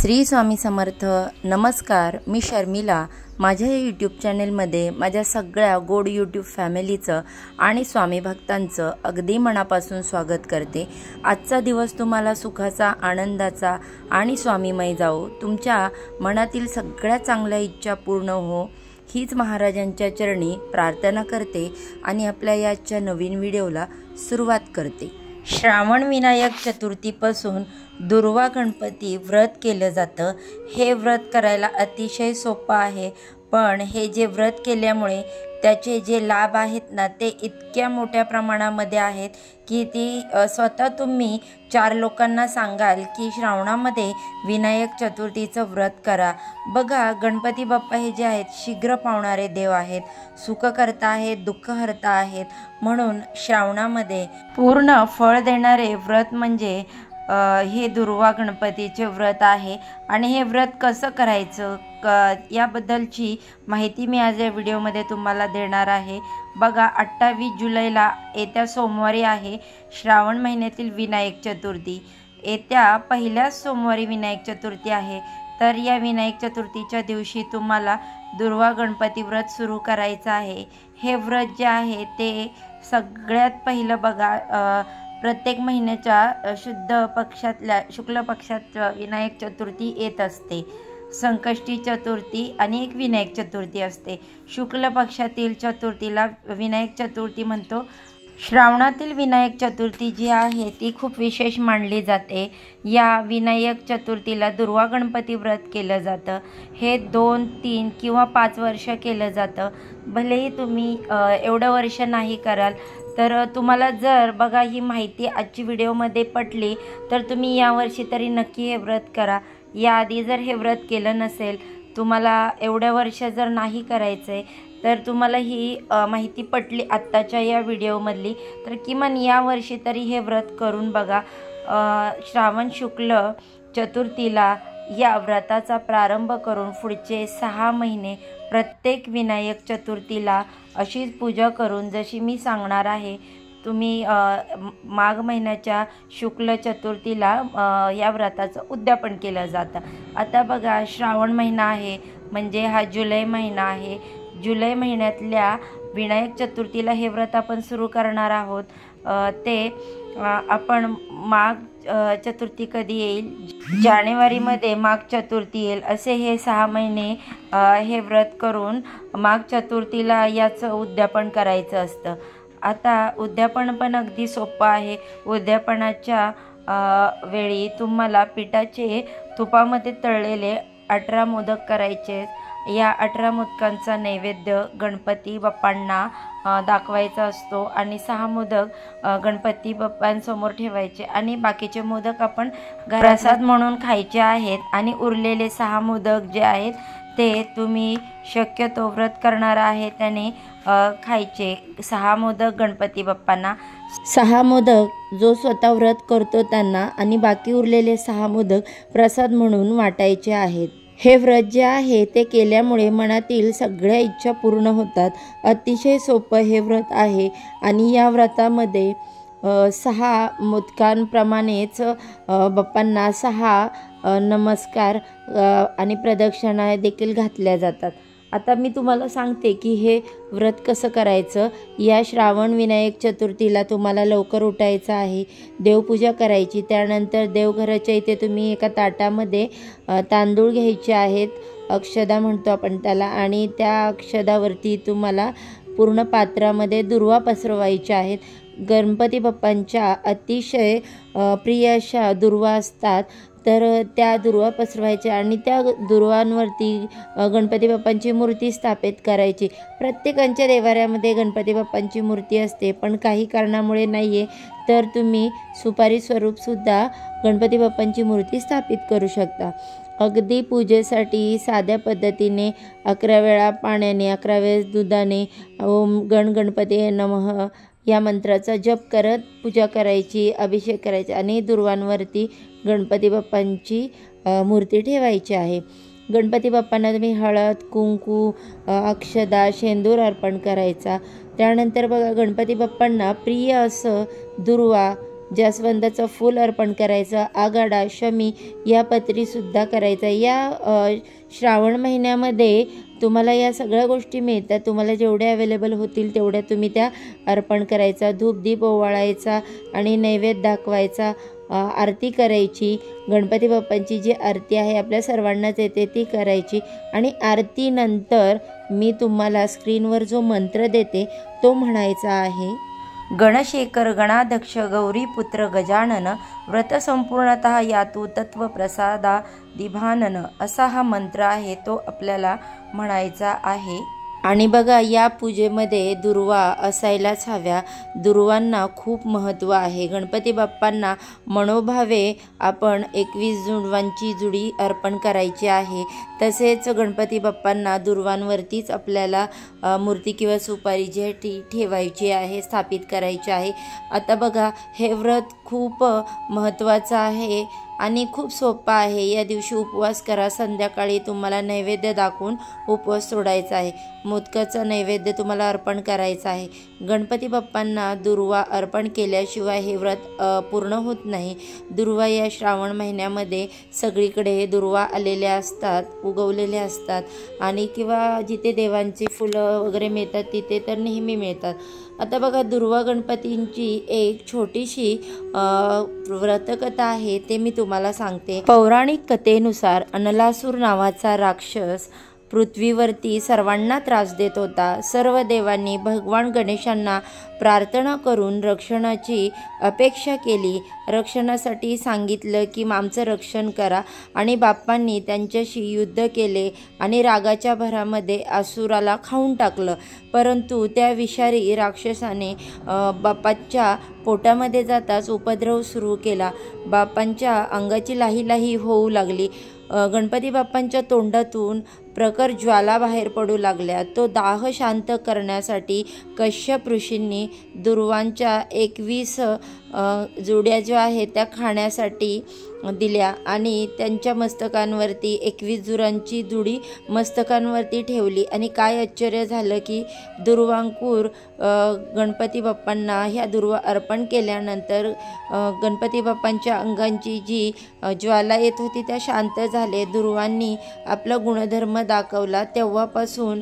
श्री स्वामी समर्थ। नमस्कार, मी शर्मिला। माझ्या यूट्यूब चॅनलमध्ये माझ्या सगळ्या गोड यूट्यूब फॅमिलीचं आणि स्वामी भक्तांचं अगदी मनापासून स्वागत करते। आजचा दिवस तुम्हाला सुखाचा, आनंदाचा आणि स्वामीमय जाओ। तुमच्या मनातील सगळ्या चांगल्या इच्छा पूर्ण हो, हीच महाराजांच्या चरणी प्रार्थना करते आणि आपल्या याच्या नवीन व्हिडिओला सुरुवात करते। श्रावण विनायक चतुर्थीपासून दुर्वा गणपती व्रत केलं जातं। हे व्रत करायला अतिशय सोपं आहे, पण हे जे व्रत केल्यामुळे त्याचे जे लाभ आहेत ना, ते इतक्या मोठ्या प्रमाणामध्ये आहेत की ती स्वतः तुम्ही 4 लोकांना सांगाल की श्रावणामध्ये विनायक चतुर्थीचं व्रत करा। बघा, गणपती बाप्पा हे जे आहेत शीघ्र पावणारे देव आहेत, सुखकर्ता आहेत, दुःखहर्ता आहेत। म्हणून श्रावणामध्ये पूर्ण फळ देणारे व्रत म्हणजे हे दुर्वा गणपतीचे व्रत आहे। आणि हे व्रत कसं करायचं याबद्दलची माहिती मी आज या व्हिडिओमध्ये तुम्हाला देणार आहे। बघा, 28 जुलैला येत्या सोमवारी आहे श्रावण महिन्यातील विनायक चतुर्थी। येत्या पहिल्याच सोमवारी विनायक चतुर्थी आहे। तर या विनायक चतुर्थीच्या दिवशी तुम्हाला दुर्वा गणपती व्रत सुरू करायचं आहे। हे व्रत जे आहे ते सगळ्यात पहिलं बघा, प्रत्येक महिन्याच्या शुद्ध पक्षातल्या शुक्ल पक्षात विनायक चतुर्थी येत असते। संकष्टी चतुर्थी आणि एक विनायक चतुर्थी असते। शुक्ल पक्षातील चतुर्थीला विनायक चतुर्थी म्हणतो। श्रावणातील विनायक चतुर्थी जी आहे ती खूप विशेष मानली जाते। या विनायक चतुर्थीला दुर्वा गणपती व्रत केलं जातं। हे 2, 3 किंवा 5 वर्ष केलं जातं। भलेही तुम्ही एवढं वर्ष नाही कराल, तर तुम्हाला जर बघा ही माहिती आजची व्हिडिओमध्ये पटली तर तुम्ही यावर्षी तरी नक्की हे व्रत करा। याआधी जर हे व्रत केलं नसेल, तुम्हाला एवढ्या वर्ष जर नाही करायचं आहे, तर तुम्हाला ही माहिती पटली आत्ताच्या या व्हिडिओमधली, तर किमान यावर्षी तरी हे व्रत करून बघा। श्रावण शुक्ल चतुर्थीला या व्रताचा प्रारंभ करून पुढचे 6 महिने प्रत्येक विनायक चतुर्थीला अशीच पूजा करून, जशी मी सांगणार आहे, तुम्ही माघ महिन्याच्या शुक्ल चतुर्थीला या व्रताचं उद्यापन केलं जातं। आता बघा, श्रावण महिना आहे म्हणजे हा जुलै महिना आहे। जुलै महिन्यातल्या विनायक चतुर्थीला हे व्रत आपण सुरू करणार आहोत। ते आपण माघ चतुर्थी कधी येईल, जानेवारीमध्ये माघ चतुर्थी येईल, असे हे 6 महिने हे व्रत करून माघ चतुर्थीला याचं उद्यापन करायचं असतं। आता उद्यापन पण अगदी सोपं आहे। उद्यापनाच्या वेळी तुम्हाला पिठाचे तुपामध्ये तळलेले 18 मोदक करायचे। या 18 मोदकांचा नैवेद्य गणपती बाप्पांना दाखवायचा असतो आणि 6 मोदक गणपती बाप्पांसमोर ठेवायचे आणि बाकीचे मोदक आपण प्रसाद म्हणून खायचे आहेत। आणि उरलेले 6 मोदक जे आहेत ते तुम्ही शक्यतो व्रत करणार आहे त्याने खायचे। 6 मोदक गणपती बाप्पांना, 6 मोदक जो स्वतः व्रत करतो त्यांना, आणि बाकी उरलेले 6 मोदक प्रसाद म्हणून वाटायचे आहेत। हे व्रत जे आहे ते केल्यामुळे मनातील सगळ्या इच्छा पूर्ण होतात। अतिशय सोपं हे व्रत आहे आणि या व्रतामध्ये 6 मोदकांप्रमाणेच बाप्पांना 6 नमस्कार आणि प्रदक्षिणा देखील घातल्या जातात। आता मी तुम्हाला सांगते की हे व्रत कसं करायचं। या श्रावण विनायक चतुर्थीला तुम्हाला लवकर उठायचं आहे, देवपूजा करायची। त्यानंतर देवघराच्या इथे तुम्ही एका ताटामध्ये तांदूळ घ्यायचे आहेत, अक्षदा म्हणतो आपण त्याला, आणि त्या अक्षदावरती तुम्हाला पूर्ण पात्रामध्ये दुर्वा पसरवायच्या आहेत। गणपती बाप्पांच्या अतिशय प्रिय अशा दुर्वा असतात, तर त्या दुर्वा पसरवायच्या आणि त्या दुर्वांवरती गणपती बाप्पांची मूर्ती स्थापित करायची। प्रत्येकांच्या देवाऱ्यामध्ये गणपती बाप्पांची मूर्ती असते, पण काही कारणामुळे नाही आहे, तर तुम्ही सुपारी स्वरूपसुद्धा गणपती बाप्पांची मूर्ती स्थापित करू शकता। अगदी पूजेसाठी साध्या पद्धतीने 11 वेळा पाण्याने, 11 वेळेस दुधाने ओम गण गणपती नमः या मंत्राचा जप करत पूजा करायची, अभिषेक करायचा आणि दुर्वांवरती गणपती बाप्पांची मूर्ती ठेवायची आहे। गणपती बाप्पांना तुम्ही हळद, कुंकू, अक्षदा, शेंदूर अर्पण करायचा। त्यानंतर बघा, गणपती बाप्पांना प्रिय असं दुर्वा जास्वंदाचं फूल अर्पण करायचं, आगाडा, शमी या पत्रीसुद्धा करायचा। या श्रावण महिन्यामध्ये तुम्हाला या सगळ्या गोष्टी मिळतात, तुम्हाला जेवढ्या अवेलेबल होतील तेवढ्या तुम्ही त्या अर्पण करायचा। धूप दीप ओवाळायचा आणि नैवेद्य दाखवायचा, आरती करायची। गणपती बाप्पांची जी आरती आहे आपल्या सर्वांनाच येते ती करायची। आणि आरतीनंतर मी तुम्हाला स्क्रीनवर जो मंत्र देते तो म्हणायचा आहे। गणशेखर गणाध्यक्ष गौरीपुत्र गजानन व्रत संपूर्णतः यातु तत्वप्रसादादिभानन असा हा मंत्र आहे, तो आपल्याला म्हणायचा आहे। आणि बघा, या पूजेमध्ये दुर्वा असायलाच हव्या। दुर्वांना खूप महत्त्व आहे। गणपती बाप्पांना मनोभावे आपण 21 दुर्वांची जुडी अर्पण करायची आहे। तसेच गणपती बाप्पांना दुर्वांवरतीच आपल्याला मूर्ती किंवा सुपारी जी ठेवायची आहे, स्थापित करायची आहे। आता बघा, हे व्रत खूप महत्त्वाचं आहे आणि खूप सोपं आहे। या दिवशी उपवास करा, संध्याकाळी तुम्हाला नैवेद्य दाखवून उपवास सोडायचा आहे। मोदकाचं नैवेद्य तुम्हाला अर्पण करायचं आहे। गणपती बाप्पांना दुर्वा अर्पण केल्याशिवाय हे व्रत पूर्ण होत नाही। दुर्वा या श्रावण महिन्यामध्ये सगळीकडे दुर्वा आलेल्या असतात, उगवलेल्या असतात आणि किंवा जिथे देवांची फुलं वगैरे मिळतात तिथे तर नेहमी मिळतात। आता बघा, दुर्वा गणपतींची एक छोटीशी व्रतकथा आहे, ते मी तुम्हाला सांगते। पौराणिक कथेनुसार अनलासूर नावाचा राक्षस पृथ्वीवरती सर्वांना त्रास देत होता। सर्व देवांनी भगवान गणेशांना प्रार्थना करून रक्षणाची अपेक्षा केली। रक्षणासाठी सांगितलं की आमचं रक्षण करा, आणि बाप्पांनी त्यांच्याशी युद्ध केले आणि रागाच्या भरामध्ये असुराला खाऊन टाकलं। परंतु त्या विषारी राक्षसाने बाप्पाच्या पोटामध्ये जाताच उपद्रव सुरू केला। बाप्पांच्या अंगाची लाही होऊ लागली। गणपती बाप्पांच्या तोंडातून प्रखर ज्वाला बाहेर पडू लागल्या। तो दाह शांत करण्यासाठी कश्यप ऋषींनी दुर्वांच्या 21 जोड्या ज्या आहेत त्या खाण्यासाठी दिल्या आणि त्यांच्या मस्तकांवरती 21 जुरांची जुडी मस्तकांवरती ठेवली। आणि काय आश्चर्य झालं की दुर्वांकूर गणपती बाप्पांना ह्या दुर्वा अर्पण केल्यानंतर गणपती बाप्पांच्या अंगांची जी ज्वाला येत होती त्या शांत झाले। दुर्वांनी आपला गुणधर्म दाखवला। तेव्हापासून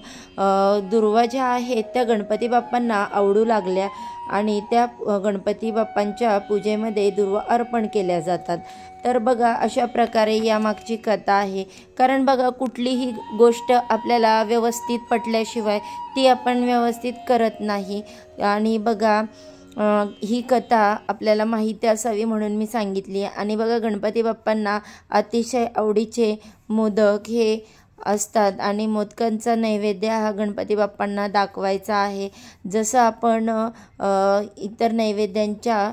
दुर्वा ज्या आहेत त्या गणपती बाप्पांना आवडू लागल्या आणि त्या गणपती बाप्पांच्या पूजेमध्ये दुर्वा अर्पण केल्या जातात। तर बघा, अशा प्रकारे यामागची कथा आहे। कारण बघा, कुठलीही गोष्ट आपल्याला व्यवस्थित पटल्याशिवाय ती आपण व्यवस्थित करत नाही। आणि बघा, ही कथा आपल्याला माहिती असावी म्हणून मी सांगितली। आणि बघा, गणपती बाप्पांना अतिशय आवडीचे मोदक हे असतात आणि मोदकांचा नैवेद्य हा गणपती बाप्पांना दाखवायचा आहे। जसं आपण इतर नैवेद्यांच्या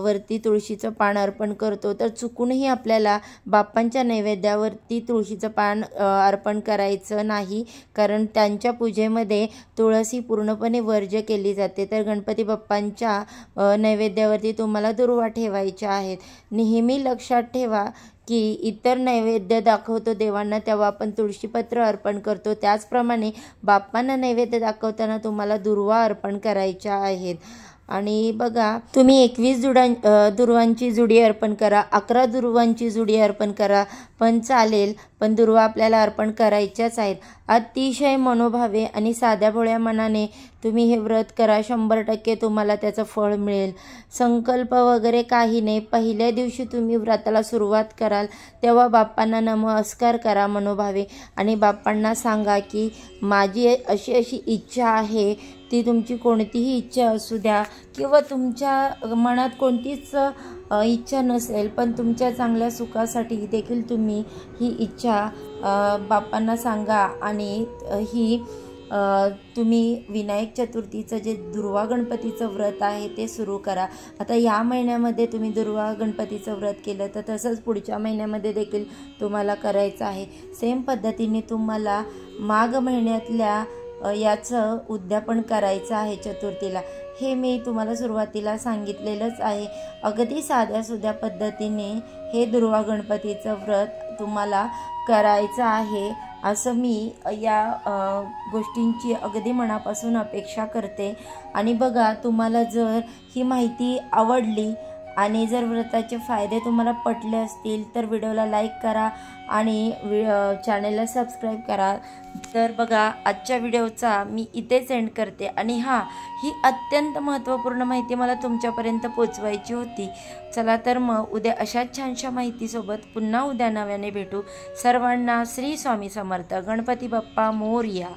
वरती तुळशीचं पान अर्पण करतो, तर चुकूनही आपल्याला बाप्पांच्या नैवेद्यावरती तुळशीचं पान अर्पण करायचं नाही, कारण त्यांच्या पूजेमध्ये तुळस पूर्णपणे वर्ज्य केली जाते। तर गणपती बाप्पांच्या नैवेद्यावरती तुम्हाला दुर्वा ठेवायच्या आहेत। नेहमी लक्षात ठेवा की इतर नैवेद्य दाखवतो देवांना तेव्हा आपण तुळशीपत्र अर्पण करतो, त्याचप्रमाणे बाप्पांना नैवेद्य दाखवताना तुम्हाला दुर्वा अर्पण करायच्या आहेत। आणि बघा, तुम्ही 21 दुर्वांची जुडी अर्पण करा, 11 दुर्वांची जुडी अर्पण करा पण चालेल, पण दुर्वा आपल्याला अर्पण करायच्याच आहेत। अतिशय मनोभावे आणि साध्या भोळ्या मनाने तुम्ही हे व्रत करा, 100% तुम्हाला त्याचं फळ मिळेल। संकल्प वगैरे काही नाही। पहिल्या दिवशी तुम्ही व्रताला सुरुवात कराल तेव्हा बाप्पांना नमस्कार करा मनोभावे आणि बाप्पांना सांगा की माझी अशी इच्छा आहे, ती तुमची कोणतीही इच्छा असू द्या किंवा तुमच्या मनात कोणतीच इच्छा नसेल, पण तुमच्या चांगल्या सुखासाठी देखील तुम्ही ही इच्छा बाप्पांना सांगा। आणि ही तुम्ही विनायक चतुर्थीचं जे दुर्वा गणपतीचं व्रत आहे ते सुरू करा। आता या महिन्यामध्ये तुम्ही दुर्वा गणपतीचं व्रत केलं तर तसंच पुढच्या महिन्यामध्ये देखील तुम्हाला करायचं आहे। सेम पद्धतीने तुम्हाला माघ महिन्यातल्या याचं उद्यापन करायचं आहे चतुर्थीला। हे मी तुम्हाला सुरुवातीला सांगितलेलंच आहे। अगदी साध्यासुध्या पद्धतीने हे दुर्वा गणपतीचं व्रत तुम्हाला करायचं आहे, असं मी या गोष्टींची अगदी मनापासून अपेक्षा करते। आणि बघा, तुम्हाला जर ही माहिती आवडली आणि जर व्रताचे फायदे तुम्हाला पटले असतील तर व्हिडिओला लाईक करा आणि चॅनलला सबस्क्राईब करा। तर बघा, आजच्या व्हिडिओचा मी इथेच एंड करते। आणि ही अत्यंत महत्त्वपूर्ण माहिती मला तुमच्यापर्यंत पोचवायची होती। चला तर मग उद्या अशाच छानशा माहितीसोबत पुन्हा उद्या नव्याने भेटू। सर्वांना श्री स्वामी समर्थ, गणपती बाप्पा मोरया।